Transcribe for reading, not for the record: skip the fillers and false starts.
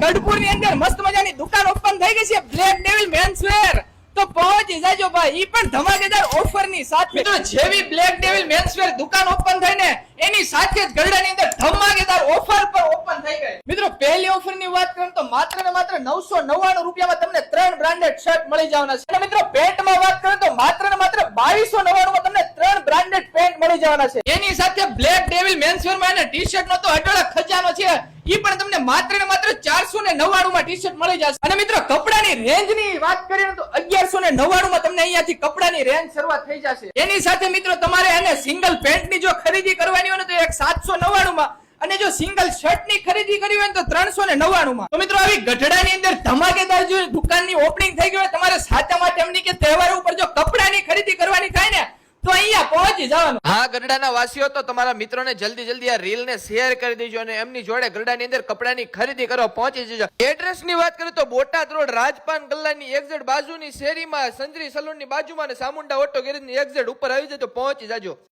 ગઢપુર ની અંદર મસ્ત મજાની દુકાન ઓપન થઈ ગઈ છે બ્લેક ડેવિલ મેન્સવેર. તો પહોંચી જાજો ભાઈ, ઈ પણ ધમાકેદાર ઓફર ની સાથે. મિત્રો જેવી બ્લેક ડેવિલ મેન્સવેર દુકાન ઓપન થઈ ને એની સાથે જ ગરડાની અંદર ધમાકેદાર ઓફર પર ઓપન થઈ ગઈ. મિત્રો પહેલી ઓફર ની વાત કરું તો માત્ર ને માત્ર 999 રૂપિયામાં તમને 3 બ્રાન્ડેડ શર્ટ મળી જવાના છે. અને મિત્રો પેન્ટમાં વાત કરું તો માત્ર ને માત્ર 2299 માં તમને 3 બ્રાન્ડેડ પેન્ટ મળી જવાના છે. એની સાથે બ્લેક ડેવિલ મેન્સવેર માં અને ટી શર્ટ નો તો અઢળક ખજાનો છે. ઈ પણ તમને માત્ર ને માત્ર 499 માં ટી શર્ટ મળી જશે. અને મિત્રો કપડાની રેન્જ ની વાત કરીએ તો 1199 માં તમને અહીંયાથી કપડાની રેન્જ શરૂઆત થઈ જશે. એની સાથે મિત્રો તમારે એને સિંગલ પેન્ટ ની જો ખરીદી કરવાની હોય ને તો 799 માં, અને જો સિંગલ શર્ટ ની ખરીદી કરવી હોય તો 399 માં. તો મિત્રો આવી ગઢડાની અંદર ધમાકેદાર જો દુકાનની ઓપનિંગ થઈ ગઈ હોય, તમારે સાચા માટે એમની કે તહેવારો ઉપર જો કપડાની ખરીદી કરવાની થાય ને તો અહીંયા પહોંચી જવાનું. હા ગઢડાના વાસીઓ, તો તમારા મિત્રોને જલ્દી આ રીલ ને શેર કરી દેજો અને એમની જોડે ગઢડાની અંદર કપડાની ખરીદી કરવા પહોંચી જજો. એડ્રેસ ની વાત કરીએ તો બોટાદ રોડ રાજપાન ગલ્લાની એક્ઝેટ બાજુની શેરીમાં સંજરી સલૂન ની બાજુમાં અને સામુંડા ઓટો ગેરેજ ની એક્ઝેટ ઉપર આવી જજો, પહોંચી જાજો.